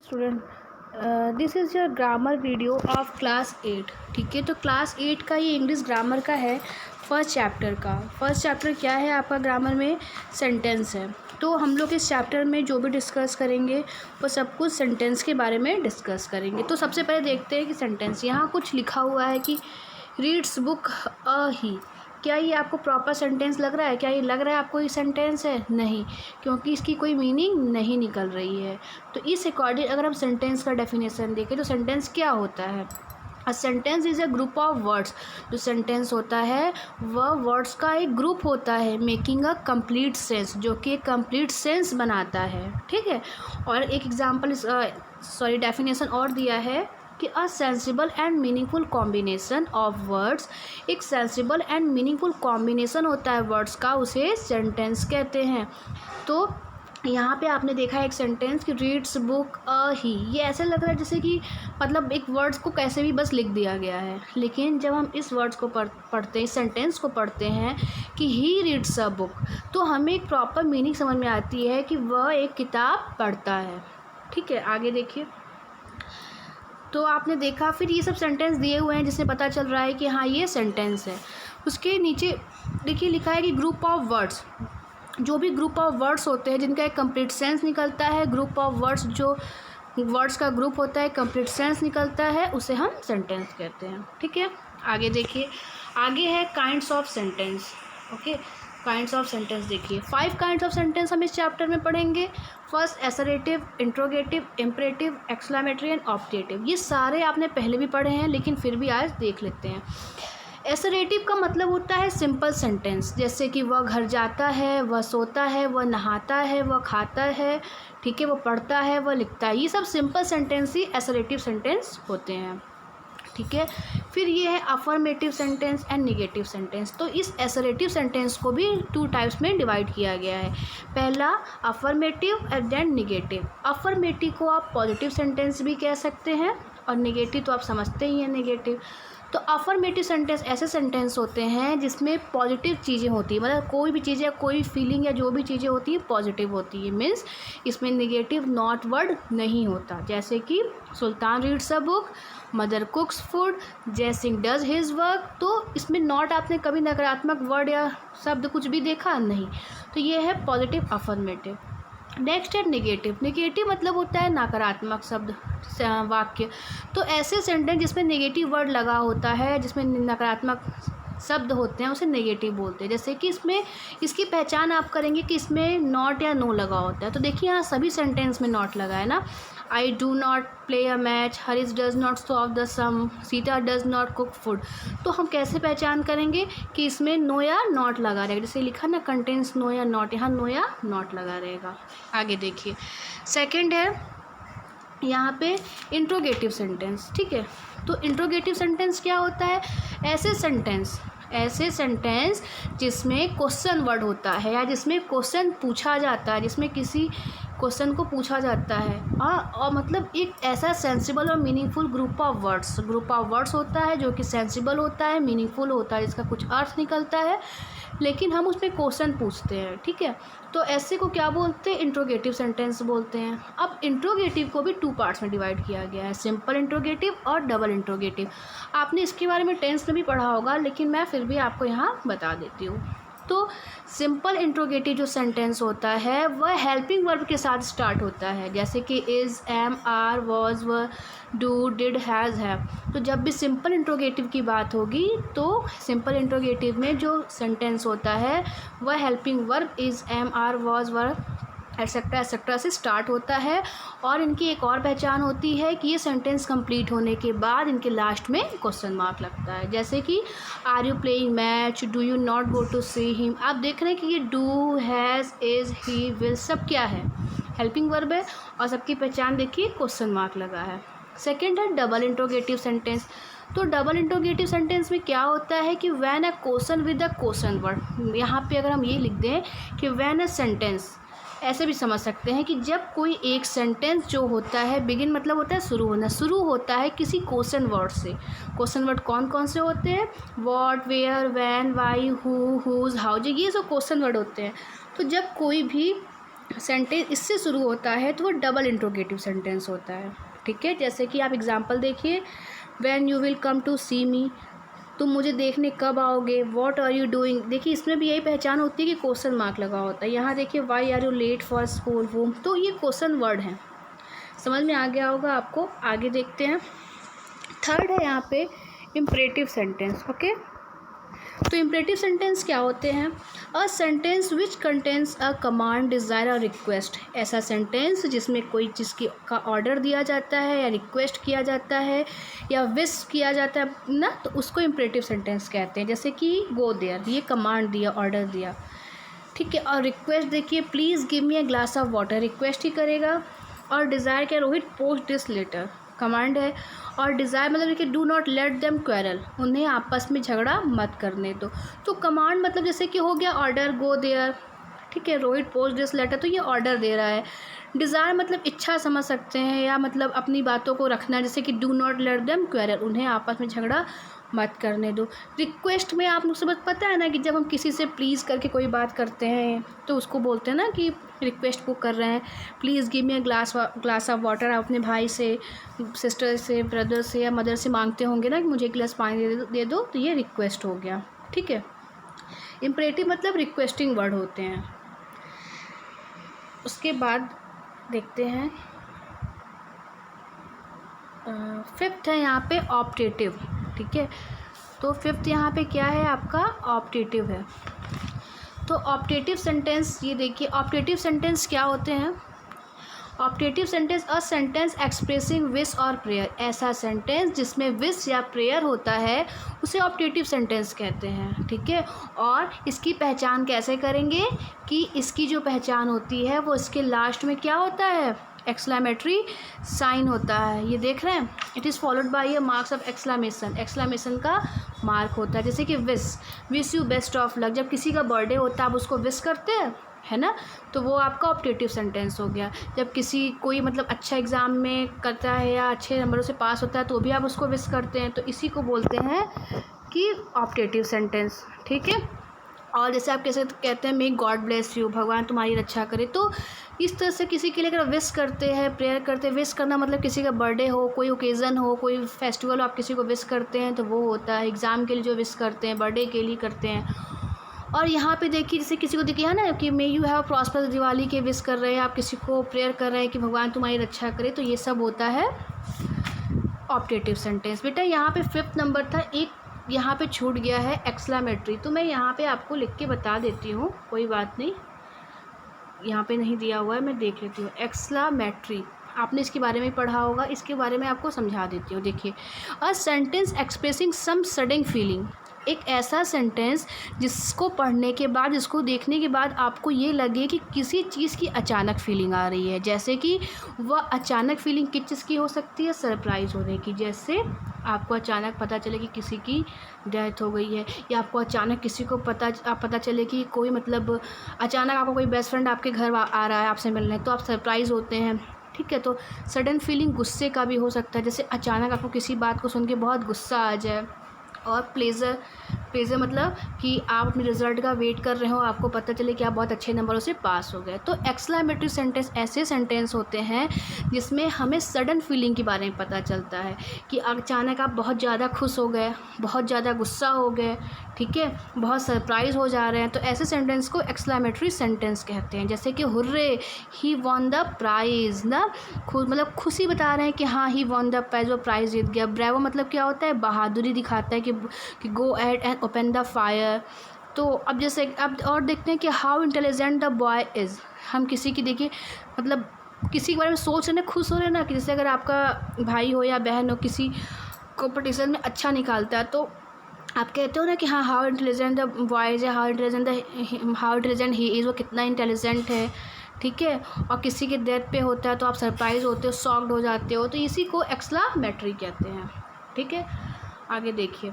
Student, this is your grammar video of class 8। ठीक है, तो क्लास 8 का ये इंग्लिश ग्रामर का है फर्स्ट चैप्टर का। फर्स्ट चैप्टर क्या है आपका ग्रामर में? सेंटेंस है। तो हम लोग इस चैप्टर में जो भी डिस्कस करेंगे वो सब कुछ सेंटेंस के बारे में डिस्कस करेंगे। तो सबसे पहले देखते हैं कि सेंटेंस, यहाँ कुछ लिखा हुआ है कि रीड्स बुक अ ही। क्या ये आपको प्रॉपर सेंटेंस लग रहा है? क्या ये लग रहा है आपको ये सेंटेंस है? नहीं, क्योंकि इसकी कोई मीनिंग नहीं निकल रही है। तो इस अकॉर्डिंग अगर हम सेंटेंस का डेफिनेशन देखें तो सेंटेंस क्या होता है? A sentence is a group of words. जो सेंटेंस होता है वह वर्ड्स का एक ग्रुप होता है, मेकिंग अ कंप्लीट सेंस, जो कि एक कंप्लीट सेंस बनाता है। ठीक है, और एक एग्जांपल डेफिनेशन और दिया है कि a sensible and meaningful combination of words. एक सेंसिबल एंड मीनिंगफुल कॉम्बिनेशन होता है वर्ड्स का, उसे सेंटेंस कहते हैं। तो यहाँ पे आपने देखा है एक सेंटेंस कि रीड्स बुक अ ही। ये ऐसे लग रहा है जैसे कि मतलब एक वर्ड्स को कैसे भी बस लिख दिया गया है, लेकिन जब हम इस वर्ड्स को पढ़ते हैं, सेंटेंस को पढ़ते हैं कि ही रीड्स अ बुक, तो हमें एक प्रॉपर मीनिंग समझ में आती है कि वह एक किताब पढ़ता है। ठीक है, आगे देखिए। तो आपने देखा, फिर ये सब सेंटेंस दिए हुए हैं जिसमें पता चल रहा है कि हाँ ये सेंटेंस है। उसके नीचे देखिए लिखा है कि ग्रुप ऑफ वर्ड्स। जो भी ग्रुप ऑफ वर्ड्स होते हैं जिनका एक कंप्लीट सेंस निकलता है, ग्रुप ऑफ वर्ड्स जो वर्ड्स का ग्रुप होता है, कंप्लीट सेंस निकलता है, उसे हम सेंटेंस कहते हैं। ठीक है, आगे देखिए। आगे है kinds of sentence. Okay, kinds of sentence देखिए, 5 काइंड्स ऑफ सेंटेंस हम इस चैप्टर में पढ़ेंगे। First assertive, interrogative, imperative, exclamatory and objective. ये सारे आपने पहले भी पढ़े हैं, लेकिन फिर भी आज देख लेते हैं। एसरेटिव का मतलब होता है सिंपल सेंटेंस, जैसे कि वह घर जाता है, वह सोता है, वह नहाता है, वह खाता है, ठीक है, वह पढ़ता है, वह लिखता है। ये सब सिंपल सेंटेंस ही एसरेटिव सेंटेंस होते हैं। ठीक है, फिर ये है affirmative sentence and negative sentence. तो इस एसरेटिव सेंटेंस को भी 2 टाइप्स में डिवाइड किया गया है। पहला affirmative and then negative. Affirmative को आप पॉजिटिव सेंटेंस भी कह सकते हैं, और निगेटिव तो आप समझते ही हैं निगेटिव। तो अफर्मेटिव सेंटेंस ऐसे सेंटेंस होते हैं जिसमें पॉजिटिव चीज़ें होती हैं, मतलब कोई भी चीज़ें, कोई फीलिंग या जो भी चीज़ें होती हैं पॉजिटिव होती है। मीन्स इसमें निगेटिव नॉट वर्ड नहीं होता। जैसे कि Sultan reads a book, mother cooks food, Jai Singh does his work. तो इसमें नॉट आपने कभी नकारात्मक वर्ड या शब्द कुछ भी देखा? नहीं। तो ये है पॉजिटिव अफर्मेटिव। नेक्स्ट है निगेटिव। निगेटिव मतलब होता है नकारात्मक शब्द, वाक्य। तो ऐसे सेंटेंस जिसमें नेगेटिव वर्ड लगा होता है, जिसमें नकारात्मक शब्द होते हैं, उसे नेगेटिव बोलते हैं। जैसे कि इसमें इसकी पहचान आप करेंगे कि इसमें नॉट या नो लगा होता है। तो देखिए यहाँ सभी सेंटेंस में नॉट लगा है ना। I do not play a match, Harish does not solve the sum, Sita does not cook food. तो हम कैसे पहचान करेंगे कि इसमें नो या नॉट लगा रहेगा? जैसे लिखा ना कंटेंस नो या नॉट, यहाँ नो या नॉट लगा रहेगा। आगे देखिए, सेकंड है यहाँ पे इंट्रोगेटिव सेंटेंस। ठीक है, तो इंट्रोगेटिव सेंटेंस क्या होता है? ऐसे सेंटेंस जिसमें क्वेश्चन वर्ड होता है, या जिसमें क्वेश्चन पूछा जाता है, जिसमें किसी क्वेश्चन को पूछा जाता है। और मतलब एक ऐसा सेंसिबल और मीनिंगफुल ग्रुप ऑफ वर्ड्स होता है जो कि सेंसिबल होता है, मीनिंगफुल होता है, जिसका कुछ अर्थ निकलता है, लेकिन हम उसमें क्वेश्चन पूछते हैं। ठीक है, तो ऐसे को क्या बोलते हैं? इंट्रोगेटिव सेंटेंस बोलते हैं। अब इंट्रोगेटिव को भी 2 पार्ट्स में डिवाइड किया गया है, सिंपल इंट्रोगेटिव और डबल इंट्रोगेटिव। आपने इसके बारे में टेंस में भी पढ़ा होगा, लेकिन मैं फिर भी आपको यहाँ बता देती हूँ। तो सिंपल इंट्रोगेटिव जो सेंटेंस होता है वह हेल्पिंग वर्ब के साथ स्टार्ट होता है, जैसे कि is, am, are, was, were, do, did, has, have. तो जब भी सिंपल इंट्रोगेटिव की बात होगी तो सिंपल इंट्रोगेटिव में जो सेंटेंस होता है वह helping verb is, am, are, was, were, etcetera etcetera से स्टार्ट होता है। और इनकी एक और पहचान होती है कि ये सेंटेंस कंप्लीट होने के बाद इनके लास्ट में क्वेश्चन मार्क लगता है, जैसे कि are you playing match, do you not go to see him. आप देख रहे हैं कि ये do, has, is, he, will सब क्या है? हेल्पिंग वर्ब है, और सबकी पहचान देखिए क्वेश्चन मार्क लगा है। सेकेंड है डबल इंट्रोगेटिव सेंटेंस। तो डबल इंट्रोगेटिव सेंटेंस में क्या होता है कि when a question with a question word. यहाँ पे अगर हम ये लिख दें कि व्हेन अ सेंटेंस, ऐसे भी समझ सकते हैं कि जब कोई एक सेंटेंस जो होता है, बिगिन मतलब होता है शुरू होना, शुरू होता है किसी क्वेश्चन वर्ड से। क्वेश्चन वर्ड कौन कौन से होते हैं? What, where, when, why, who, whose, how, ये सब क्वेश्चन वर्ड होते हैं। तो जब कोई भी सेंटेंस इससे शुरू होता है तो वो डबल इंट्रोगेटिव सेंटेंस होता है, ठीक है। जैसे कि आप एग्जांपल देखिए, when you will come to see me, तुम मुझे देखने कब आओगे। व्हाट आर यू डूइंग, देखिए इसमें भी यही पहचान होती है कि क्वेश्चन मार्क लगा होता है। यहाँ देखिए, why are you late for school home, तो ये क्वेश्चन वर्ड हैं। समझ में आ गया होगा आपको। आगे देखते हैं। थर्ड है यहाँ पे इम्परेटिव सेंटेंस। ओके, तो इम्परेटिव सेंटेंस क्या होते हैं? A sentence which contains a command, desire और रिक्वेस्ट। ऐसा सेंटेंस जिसमें कोई चीज़ का ऑर्डर दिया जाता है या रिक्वेस्ट किया जाता है या विश किया जाता है ना, तो उसको इम्परेटिव सेंटेंस कहते हैं। जैसे कि गो देयर, ये कमांड दिया, ऑर्डर दिया, ठीक है। और रिक्वेस्ट देखिए, please give me a glass of water, request ही करेगा। और डिज़ायर क्या, Rohit post this letter, command है। और डिज़ायर मतलब देखिए, do not let them quarrel, उन्हें आपस में झगड़ा मत करने दो। तो कमांड मतलब जैसे कि हो गया ऑर्डर, गो देयर, ठीक है। रोहित पोस्ट दिस लेटर, तो ये ऑर्डर दे रहा है। डिज़ायर मतलब इच्छा समझ सकते हैं, या मतलब अपनी बातों को रखना, जैसे कि do not let them quarrel, उन्हें आपस में झगड़ा मत करने दो। रिक्वेस्ट में आप लोग सब पता है ना कि जब हम किसी से प्लीज़ करके कोई बात करते हैं तो उसको बोलते हैं ना कि रिक्वेस्ट को कर रहे हैं, please give me a glass of water. आप अपने भाई से, सिस्टर से, ब्रदर से या मदर से मांगते होंगे ना कि मुझे एक गिलास पानी दे दो, तो ये रिक्वेस्ट हो गया, ठीक है। इम्परेटिव मतलब रिक्वेस्टिंग वर्ड होते हैं। उसके बाद देखते हैं, फिफ्थ है यहाँ पे ऑप्टेटिव, ठीक है। तो फिफ्थ यहाँ पे क्या है आपका, ऑप्टेटिव है। तो ऑप्टेटिव सेंटेंस, ये देखिए ऑप्टेटिव सेंटेंस क्या होते हैं। ऑप्टेटिव सेंटेंस, अ सेंटेंस एक्सप्रेसिंग विश और प्रेयर। ऐसा सेंटेंस जिसमें विश या प्रेयर होता है उसे ऑप्टेटिव सेंटेंस कहते हैं, ठीक है। और इसकी पहचान कैसे करेंगे कि इसकी जो पहचान होती है वो इसके लास्ट में क्या होता है, एक्सक्लेमेटरी साइन होता है। ये देख रहे हैं, it is followed by a marks of exclamation, exclamation का मार्क होता है। जैसे कि wish you best of luck, जब किसी का बर्थडे होता है आप उसको विश करते हैं, है ना, तो वो आपका ऑप्टेटिव सेंटेंस हो गया। जब कोई मतलब अच्छा एग्ज़ाम में करता है या अच्छे नंबरों से पास होता है तो भी आप उसको विश करते हैं, तो इसी को बोलते हैं कि ऑप्टेटिव सेंटेंस, ठीक है। और जैसे आप कैसे कहते हैं, मे गॉड ब्लेस यू, भगवान तुम्हारी रक्षा करे, तो इस तरह से किसी के लिए अगर विश करते हैं, प्रेयर करते हैं, विश करना मतलब किसी का बर्थडे हो, कोई ओकेज़न हो, कोई फेस्टिवल हो, आप किसी को विश करते हैं तो वो होता है। एग्ज़ाम के लिए जो विश करते हैं, बर्थडे के लिए करते हैं। और यहाँ पे देखिए, जैसे किसी को देखिए है ना कि may you have prosper, Diwali के विश कर रहे हैं, आप किसी को प्रेयर कर रहे हैं कि भगवान तुम्हारी रक्षा करे, तो ये सब होता है ऑप्टेटिव सेंटेंस। बेटा यहाँ पे फिफ्थ नंबर था, एक यहाँ पे छूट गया है एक्सक्लेमेटरी, तो मैं यहाँ पे आपको लिख के बता देती हूँ, कोई बात नहीं, यहाँ पे नहीं दिया हुआ है, मैं देख लेती हूँ। एक्सक्लेमेटरी आपने इसके बारे में पढ़ा होगा, इसके बारे में आपको समझा देती हूँ। देखिए, a sentence expressing some sudden feeling, एक ऐसा सेंटेंस जिसको पढ़ने के बाद, जिसको देखने के बाद आपको ये लगे कि किसी चीज़ की अचानक फीलिंग आ रही है। जैसे कि वह अचानक फीलिंग किस चीज़ की हो सकती है, सरप्राइज़ होने की। जैसे आपको अचानक पता चले कि किसी की डेथ हो गई है, या आपको अचानक किसी को पता चले कि कोई मतलब अचानक आपको कोई बेस्ट फ्रेंड आपके घर आ रहा है आपसे मिलने, तो आप सरप्राइज़ होते हैं, ठीक है। तो सडन फीलिंग गुस्से का भी हो सकता है, जैसे अचानक आपको किसी बात को सुन के बहुत गुस्सा आ जाए। और प्लेज़र मतलब कि आप अपने रिज़ल्ट का वेट कर रहे हो, आपको पता चले कि आप बहुत अच्छे नंबरों से पास हो गए। तो एक्सक्लेमेटरी सेंटेंस ऐसे सेंटेंस होते हैं जिसमें हमें सडन फीलिंग के बारे में पता चलता है कि अचानक आप बहुत ज़्यादा खुश हो गए, बहुत ज़्यादा गुस्सा हो गए, ठीक है, बहुत सरप्राइज़ हो जा रहे हैं, तो ऐसे सेंटेंस को एक्सक्लेमेटरी सेंटेंस कहते हैं। जैसे कि hurray he won the prize ना, मतलब खुशी बता रहे हैं कि हाँ ही वॉन द प्राइज़, वो प्राइज़ जीत गया। ब्रेवो मतलब क्या होता है, बहादुरी दिखाता है कि go ahead and open the fire. तो अब जैसे अब और देखते हैं कि how intelligent the boy is, हम किसी की देखिए मतलब किसी के बारे में सोच रहे हैं, खुश हो रहे हैं ना, कि जैसे अगर आपका भाई हो या बहन हो किसी कॉम्पिटिशन में अच्छा निकालता है, तो आप कहते हो ना कि हाँ हाउ इंटेलिजेंट द बॉयज़ है, हाउ इंटेलिजेंट ही इज़, वो कितना इंटेलिजेंट है, ठीक है। और किसी के डेथ पे होता है तो आप सरप्राइज़ होते हो, शॉक्ड हो जाते हो, तो इसी को एक्सक्लेमेटरी कहते हैं, ठीक है। आगे देखिए,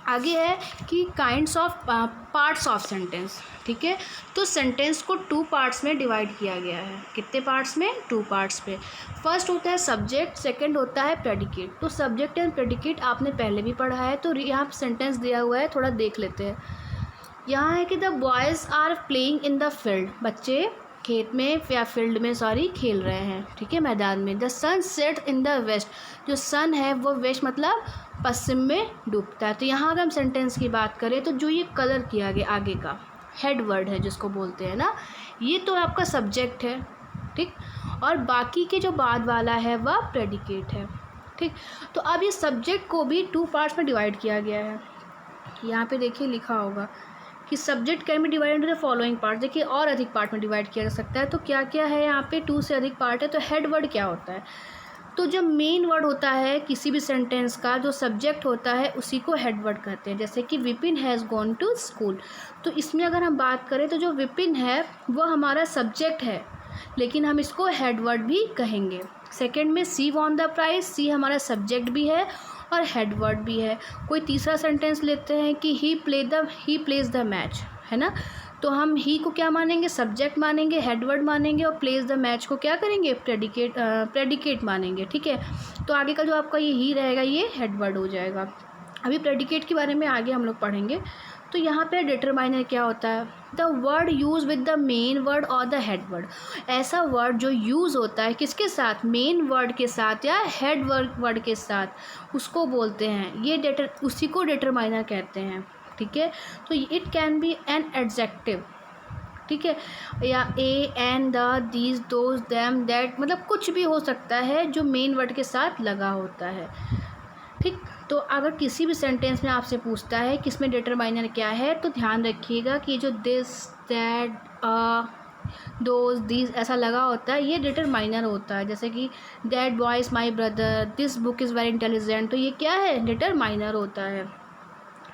आगे है कि kinds of parts of sentence, ठीक है। तो सेंटेंस को 2 पार्ट्स में डिवाइड किया गया है। कितने पार्ट्स में, 2 पार्ट्स पे। फर्स्ट होता है सब्जेक्ट, सेकंड होता है प्रेडिकेट। तो सब्जेक्ट एंड प्रेडिकेट आपने पहले भी पढ़ा है, तो यहाँ सेंटेंस दिया हुआ है, थोड़ा देख लेते हैं। यहाँ है कि the boys are playing in the field, बच्चे खेत में या फील्ड में खेल रहे हैं, ठीक है, मैदान में। The sun set in the west, जो सन है वो वेस्ट मतलब पश्चिम में डूबता है। तो यहाँ अगर हम सेंटेंस की बात करें तो जो ये कलर किया गया आगे का हेड वर्ड है जिसको बोलते हैं ना, ये तो आपका सब्जेक्ट है, ठीक, और बाकी के जो बाद वाला है वह प्रेडिकेट है, ठीक। तो अब इस सब्जेक्ट को भी 2 पार्ट्स में डिवाइड किया गया है। यहाँ पे देखिए लिखा होगा कि subject can be divide into the following part. देखिए और अधिक पार्ट में डिवाइड किया जा सकता है। तो क्या क्या है यहाँ पे, 2 से अधिक पार्ट है। तो हेड वर्ड क्या होता है, तो जो मेन वर्ड होता है किसी भी सेंटेंस का, जो सब्जेक्ट होता है उसी को हेड वर्ड कहते हैं। जैसे कि Vipin has gone to school, तो इसमें अगर हम बात करें तो जो विपिन है वो हमारा सब्जेक्ट है, लेकिन हम इसको हेड वर्ड भी कहेंगे। सेकंड में सी वॉन द प्राइज, सी हमारा सब्जेक्ट भी है और हेड वर्ड भी है। कोई तीसरा सेंटेंस लेते हैं कि ही प्लेज द मैच, है ना, तो हम ही को क्या मानेंगे, सब्जेक्ट मानेंगे, हेड वर्ड मानेंगे, और प्लेस द मैच को क्या करेंगे, प्रेडिकेट मानेंगे, ठीक है। तो आगे का जो आपका ये ही रहेगा ये हेड वर्ड हो जाएगा। अभी प्रेडिकेट के बारे में आगे हम लोग पढ़ेंगे। तो यहाँ पे डिटरमाइनर क्या होता है, the word use with the main word और द हेड वर्ड, ऐसा वर्ड जो यूज़ होता है किसके साथ, मेन वर्ड के साथ या हेड वर्ड के साथ, उसको बोलते हैं ये उसी को डिटरमाइनर कहते हैं, ठीक है। तो it can be an adjective, ठीक है, या a an the these those them that, मतलब कुछ भी हो सकता है जो मेन वर्ड के साथ लगा होता है, ठीक। तो अगर किसी भी सेंटेंस में आपसे पूछता है कि इसमें डिटरमाइनर क्या है, तो ध्यान रखिएगा कि जो दिस दैट दोज दीज ऐसा लगा होता है ये डिटरमाइनर होता है। जैसे कि that boy is my brother, this book is very intelligent, तो ये क्या है, डिटरमाइनर होता है,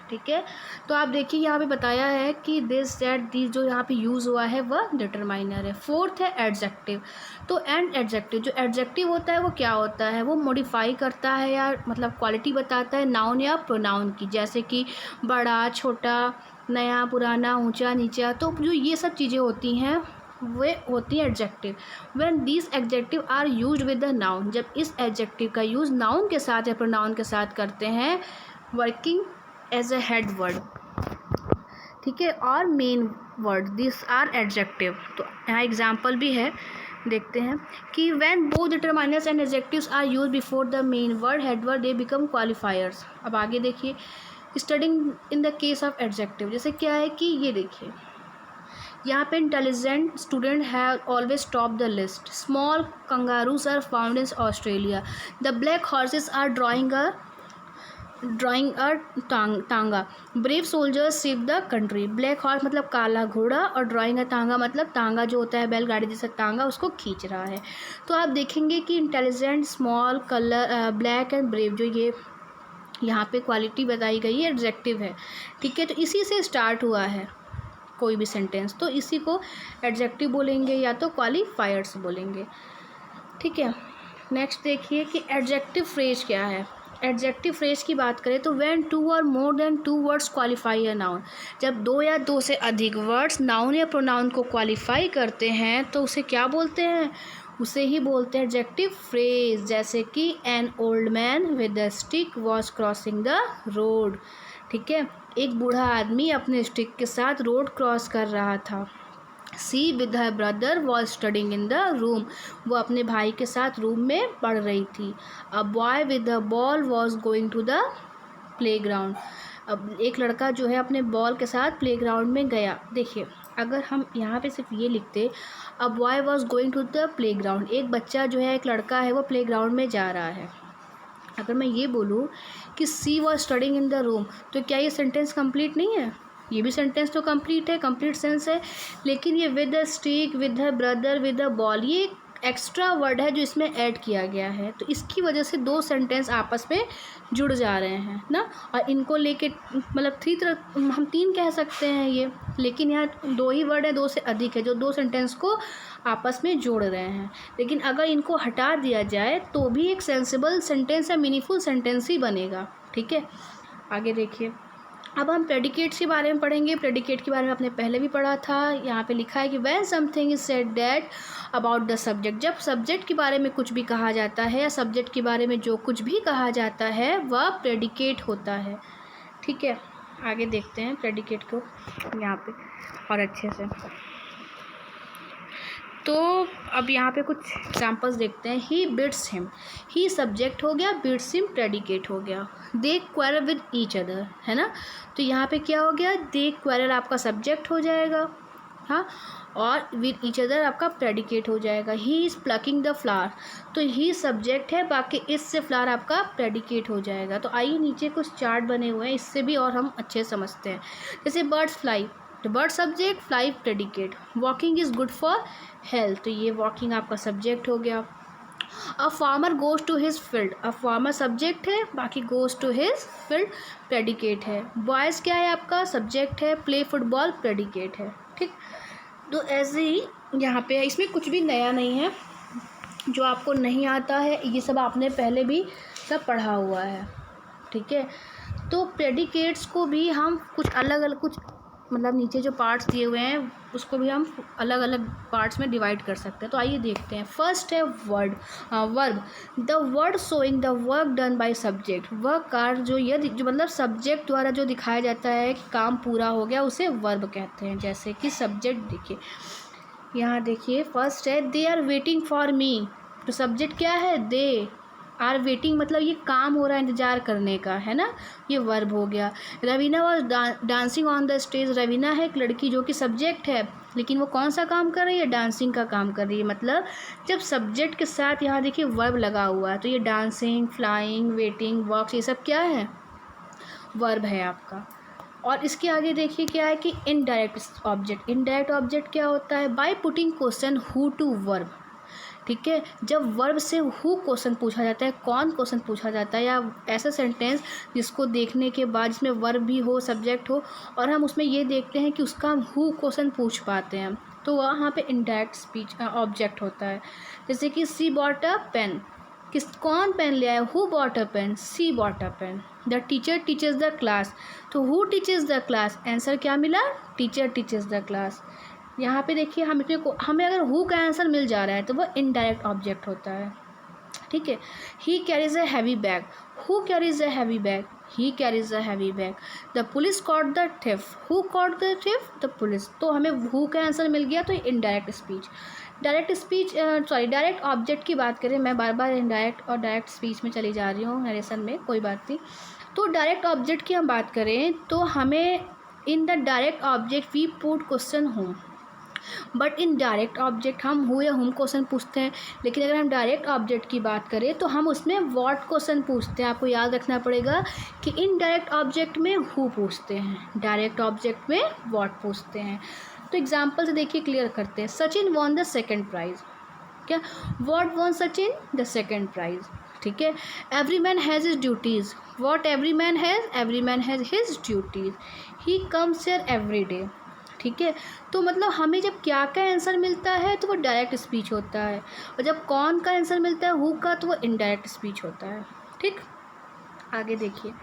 ठीक है। तो आप देखिए यहाँ पे बताया है कि दिस दैट दीज जो यहाँ पे यूज़ हुआ है वह डिटरमाइनर है। फोर्थ है एडजेक्टिव। तो एंड एडजेक्टिव, जो एडजेक्टिव होता है वो क्या होता है, वो मॉडिफाई करता है या मतलब क्वालिटी बताता है नाउन या प्रोनाउन की, जैसे कि बड़ा, छोटा, नया, पुराना, ऊंचा, नीचा, तो जो ये सब चीज़ें होती हैं वे होती है adjective. When this adjective are used with the noun, जब इस एडजेक्टिव का यूज़ नाउन के साथ या प्रोनाउन के साथ करते हैं, working as a head word, ठीक है, और main word, this are adjective. तो यहाँ एग्जाम्पल भी है, देखते हैं कि when both determiners and adjectives are used before the main word head word they become qualifiers. अब आगे देखिए, studying in the case of adjective, जैसे क्या है कि ये देखिए यहाँ पे intelligent student have always top the list, small kangaroos are found in Australia, the black horses are drawing a tonga, brave soldiers save the country. Black horse मतलब काला घोड़ा, और ड्राइंग अ टांगा मतलब टांगा जो होता है बैलगाड़ी जैसा टांगा उसको खींच रहा है। तो आप देखेंगे कि intelligent, small, colour, black and brave, जो ये यहाँ पे क्वालिटी बताई गई है एडजेक्टिव है, ठीक है। तो इसी से स्टार्ट हुआ है कोई भी सेंटेंस, तो इसी को एडजेक्टिव बोलेंगे या तो क्वालिफायर्स बोलेंगे, ठीक है। नेक्स्ट देखिए कि एडजेक्टिव फ्रेज क्या है। एडजेक्टिव फ्रेज की बात करें तो व्हेन 2 और more than 2 words qualify a noun, जब 2 या 2 से अधिक वर्ड्स नाउन या प्रोनाउन को क्वालिफाई करते हैं तो उसे क्या बोलते हैं, उसे ही बोलते हैं एडजेक्टिव फ्रेज। जैसे कि an old man with a stick was crossing the road, ठीक है, एक बूढ़ा आदमी अपने स्टिक के साथ रोड क्रॉस कर रहा था। She with her brother was studying in the room, वो अपने भाई के साथ रूम में पढ़ रही थी। A boy with a ball was going to the playground, अब एक लड़का जो है अपने बॉल के साथ प्लेग्राउंड में गया। देखिए अगर हम यहाँ पे सिर्फ ये लिखते, a boy was going to the playground, एक बच्चा जो है, एक लड़का है वो प्लेग्राउंड में जा रहा है। अगर मैं ये बोलूँ कि she was studying in the room, तो क्या ये सेंटेंस कंप्लीट नहीं है, ये भी सेंटेंस तो कंप्लीट है, कंप्लीट सेंस है। लेकिन ये with the stick, with the brother, with the ball, ये एक्स्ट्रा वर्ड है जो इसमें ऐड किया गया है, तो इसकी वजह से 2 सेंटेंस आपस में जुड़ जा रहे हैं ना। और इनको लेके मतलब 3 तरह, हम 3 कह सकते हैं ये, लेकिन यहाँ 2 ही वर्ड है, 2 से अधिक है जो 2 सेंटेंस को आपस में जोड़ रहे हैं। लेकिन अगर इनको हटा दिया जाए तो भी एक सेंसिबल सेंटेंस या मीनिंगफुल सेंटेंस ही बनेगा, ठीक है। आगे देखिए, अब हम प्रेडिकेट्स के बारे में पढ़ेंगे। प्रेडिकेट के बारे में आपने पहले भी पढ़ा था। यहाँ पे लिखा है कि when something is said that about the subject, जब सब्जेक्ट के बारे में कुछ भी कहा जाता है या सब्जेक्ट के बारे में जो कुछ भी कहा जाता है वह प्रेडिकेट होता है, ठीक है। आगे देखते हैं प्रेडिकेट को यहाँ पे और अच्छे से। तो अब यहाँ पे कुछ एग्जाम्पल्स देखते हैं। ही बिट्स हिम, ही सब्जेक्ट हो गया, बिट्स हिम प्रेडिकेट हो गया। दे क्वेरल विद ईच अदर, है ना। तो यहाँ पे क्या हो गया, दे क्वेरल आपका सब्जेक्ट हो जाएगा, हाँ, और विद ईच अदर आपका प्रेडिकेट हो जाएगा। He is plucking the flower, तो ही सब्जेक्ट है, बाकी इससे फ्लावर आपका प्रेडिकेट हो जाएगा। तो आइए नीचे कुछ चार्ट बने हुए हैं, इससे भी और हम अच्छे समझते हैं। जैसे बर्ड्स फ्लाई, तो bird subject, fly predicate. Walking is good for health, तो ये वॉकिंग आपका सब्जेक्ट हो गया। A farmer goes to his field, a farmer subject है, बाकी goes to his field predicate है। बॉयज़ क्या है आपका सब्जेक्ट है, प्ले फुटबॉल प्रेडिकेट है, ठीक। तो ऐसे ही यहाँ पे इसमें कुछ भी नया नहीं है, जो आपको नहीं आता है ये सब आपने पहले भी सब पढ़ा हुआ है, ठीक है। तो प्रेडिकेट्स को भी हम कुछ अलग अलग, कुछ मतलब नीचे जो पार्ट्स दिए हुए हैं उसको भी हम अलग अलग पार्ट्स में डिवाइड कर सकते हैं। तो आइए देखते हैं। फर्स्ट है verb. The word showing the work done by subject, work कार्य जो मतलब सब्जेक्ट द्वारा जो दिखाया जाता है कि काम पूरा हो गया, उसे वर्ब कहते हैं। जैसे कि सब्जेक्ट देखिए, यहाँ देखिए फर्स्ट है they are waiting for me, तो सब्जेक्ट क्या है, दे आर वेटिंग, मतलब ये काम हो रहा है इंतज़ार करने का, है ना, ये वर्ब हो गया। Raveena was dancing on the stage, Raveena है एक लड़की जो कि सब्जेक्ट है, लेकिन वो कौन सा काम कर रही है, डांसिंग का काम कर रही है। मतलब जब सब्जेक्ट के साथ यहाँ देखिए वर्ब लगा हुआ है, तो ये डांसिंग, फ्लाइंग, वेटिंग, वॉक्स, ये सब क्या है, वर्ब है आपका। और इसके आगे देखिए क्या है कि इनडायरेक्ट ऑब्जेक्ट। इनडायरेक्ट ऑब्जेक्ट क्या होता है, by putting question who to verb, ठीक है। जब वर्ब से हु क्वेश्चन पूछा जाता है, कौन क्वेश्चन पूछा जाता है, या ऐसा सेंटेंस जिसको देखने के बाद जिसमें वर्ब भी हो, सब्जेक्ट हो, और हम उसमें ये देखते हैं कि उसका हु क्वेश्चन पूछ पाते हैं, तो वहाँ पे इनडायरेक्ट स्पीच ऑब्जेक्ट होता है। जैसे कि सी बॉट अ पेन, कौन पेन ले आया, who bought a pen, she bought a pen. The teacher teaches the class, तो who teaches the class, answer क्या मिला, टीचर टीचर्स द क्लास। यहाँ पे देखिए हमें अगर हु का आंसर मिल जा रहा है तो वो इनडायरेक्ट ऑब्जेक्ट होता है, ठीक है। He carries a heavy bag, who carries a heavy bag, he carries a heavy bag. The police caught the thief, who caught the thief, the police. तो हमें हु का आंसर मिल गया, तो indirect speech. Direct speech direct object की बात करें, मैं बार बार indirect और डायरेक्ट स्पीच में चली जा रही हूँ नरेशन में, कोई बात नहीं। तो डायरेक्ट ऑब्जेक्ट की हम बात करें तो हमें in the direct object we put question whom, but indirect object हम हु या हुम क्वेश्चन पूछते हैं। लेकिन अगर हम डायरेक्ट ऑब्जेक्ट की बात करें तो हम उसमें व्हाट क्वेश्चन पूछते हैं। आपको याद रखना पड़ेगा कि इन डायरेक्ट ऑब्जेक्ट में हु पूछते हैं, डायरेक्ट ऑब्जेक्ट में व्हाट पूछते हैं। तो एग्जाम्पल से देखिए क्लियर करते हैं। Sachin won the second prize, क्या, what won Sachin, the second prize, ठीक है। Every man has his duties, what every man has his duties. He comes here every day, ठीक है। तो मतलब हमें जब क्या का आंसर मिलता है तो वो डायरेक्ट स्पीच होता है, और जब कौन का आंसर मिलता है, हु का, तो वो इनडायरेक्ट स्पीच होता है, ठीक। आगे देखिए,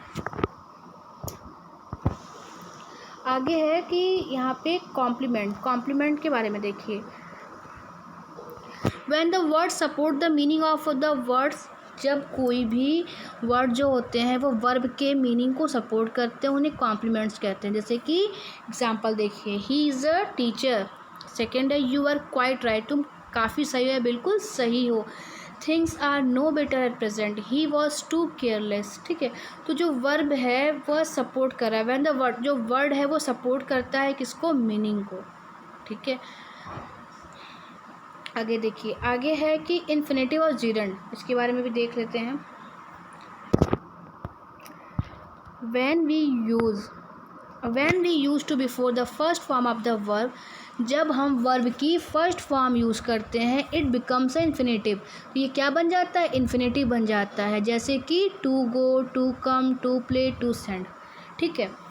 आगे है कि यहाँ पे कॉम्प्लीमेंट के बारे में देखिए। When the word support the meaning of the words, जब कोई भी वर्ड जो होते हैं वो वर्ब के मीनिंग को सपोर्ट करते हैं, उन्हें कॉम्प्लीमेंट्स कहते हैं। जैसे कि एग्जांपल देखिए, he is a teacher, second है यू आर क्वाइट राइट, तुम काफ़ी सही है, बिल्कुल सही हो। Things are no better at present, he was too careless, ठीक है। तो जो वर्ब है वह सपोर्ट कर रहा है, व्हेन द वर्ड, जो वर्ड है वो सपोर्ट करता है किसको, मीनिंग को, ठीक है। आगे देखिए, आगे है कि इन्फिनेटिव और जीरंड, इसके बारे में भी देख लेते हैं। When we use to before the first form of the verb, जब हम वर्ब की फर्स्ट फॉर्म यूज़ करते हैं, इट बिकम्स अ इन्फिनेटिव, तो ये क्या बन जाता है, इन्फिनेटिव बन जाता है। जैसे कि to go, to come, to play, to send, ठीक है।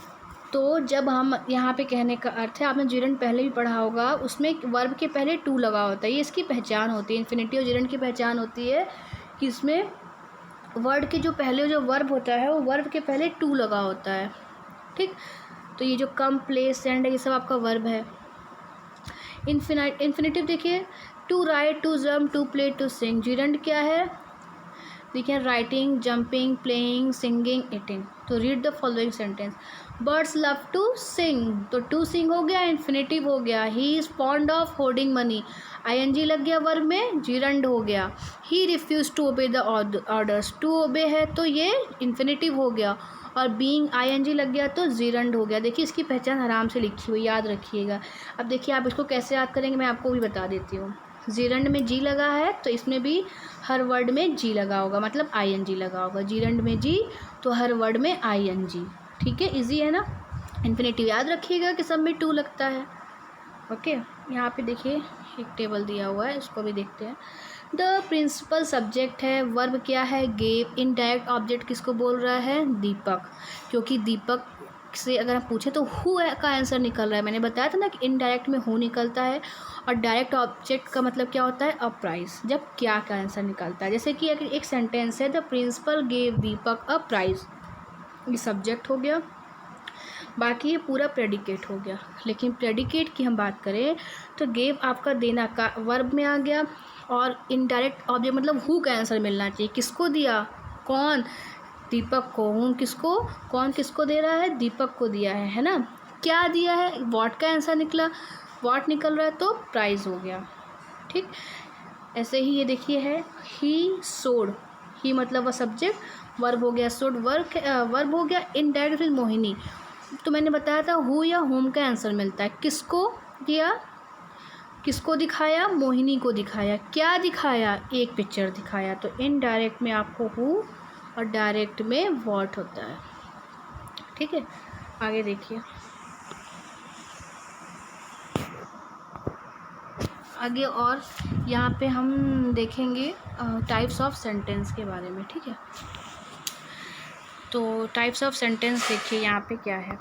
तो जब हम यहाँ पे कहने का अर्थ है, आपने जिरंड पहले भी पढ़ा होगा, उसमें वर्ब के पहले टू लगा होता है, ये इसकी पहचान होती है। इन्फिनेटिव और जिरंड की पहचान होती है कि इसमें वर्ड के जो पहले जो वर्ब होता है वो वर्ब के पहले टू लगा होता है, ठीक। तो ये जो कम, प्ले, सेंड है, ये सब आपका वर्ब है। इन्फिनेटिव देखिए, to write, to jump, to play, to sing. Gerund क्या है, देखिए writing, jumping, playing, singing, eating. तो read the following sentence. Birds love to sing, तो टू सिंग हो गया, इन्फिनेटिव हो गया। He is fond of holding money, ING लग गया वर्ब में, जीरंड हो गया। He refuse to obey the orders, to obey है तो ये इन्फिनेटिव हो गया, और बीइंग आईएनजी लग गया तो जीरंड हो गया। देखिए इसकी पहचान आराम से लिखी हुई, याद रखिएगा। अब देखिए आप इसको कैसे याद करेंगे मैं आपको भी बता देती हूँ। जीरंड में जी लगा है तो इसमें भी हर वर्ड में जी लगा होगा, मतलब आईएनजी लगा होगा। जीरंड में जी तो हर वर्ड में आईएनजी। ठीक है, इजी है ना। इन्फिनेटिव याद रखिएगा कि सब में टू लगता है। ओके, यहाँ पे देखिए एक टेबल दिया हुआ है, इसको भी देखते हैं। द प्रिंसिपल सब्जेक्ट है, वर्ब क्या है, गेव। इनडायरेक्ट ऑब्जेक्ट किसको बोल रहा है, दीपक, क्योंकि दीपक से अगर हम पूछे तो हु का आंसर निकल रहा है। मैंने बताया था ना कि इनडायरेक्ट में हु निकलता है, और डायरेक्ट ऑब्जेक्ट का मतलब क्या होता है, अ प्राइज़, जब क्या का आंसर निकलता है। जैसे कि अगर एक सेंटेंस है, the principal gave Deepak a prize, ये सब्जेक्ट हो गया, बाकी ये पूरा प्रेडिकेट हो गया। लेकिन प्रेडिकेट की हम बात करें तो गेव आपका देना का वर्ब में आ गया, और इनडायरेक्ट ऑब्जेक्ट मतलब हु का आंसर मिलना चाहिए। किसको दिया, कौन, दीपक को। हूँ किसको, कौन किसको दे रहा है, दीपक को दिया है ना। क्या दिया है, वॉट का आंसर निकला, वॉट निकल रहा है तो प्राइज़ हो गया। ठीक, ऐसे ही ये देखिए है ही सोड, ही मतलब वह सब्जेक्ट, वर्ब हो गया सोड, वर्ब हो गया इनडायरेक्ट फिर मोहिनी। तो मैंने बताया था हु या होम का आंसर मिलता है। किसको दिया, किसको दिखाया, मोहिनी को दिखाया। क्या दिखाया, एक पिक्चर दिखाया। तो इनडायरेक्ट में आपको हु और डायरेक्ट में वॉट होता है। ठीक है, आगे देखिए। आगे और यहाँ पे हम देखेंगे टाइप्स ऑफ सेंटेंस के बारे में। ठीक है, तो टाइप्स ऑफ सेंटेंस देखिए यहाँ पे क्या है।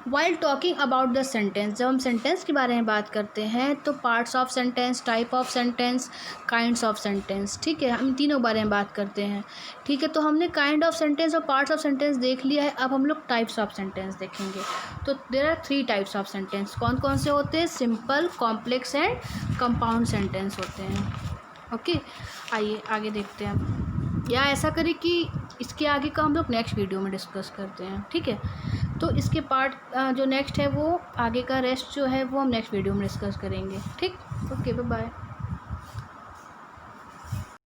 While talking about the sentence, जब हम सेंटेंस के बारे में बात करते हैं तो parts of sentence, type of sentence, kinds of sentence. ठीक है, हम तीनों बारे में बात करते हैं। ठीक है, तो हमने काइंड ऑफ सेंटेंस और पार्ट्स ऑफ सेंटेंस देख लिया है। अब हम लोग टाइप्स ऑफ सेंटेंस देखेंगे। तो there are 3 types of sentence. कौन कौन से होते हैं, simple, complex and compound sentence होते हैं। ओके, आइए आगे देखते हैं, या ऐसा करें कि इसके आगे का हम लोग नेक्स्ट वीडियो में डिस्कस करते हैं। ठीक है, तो इसके पार्ट जो नेक्स्ट है वो आगे का रेस्ट जो है वो हम नेक्स्ट वीडियो में डिस्कस करेंगे। ठीक, ओके, बाय बाय।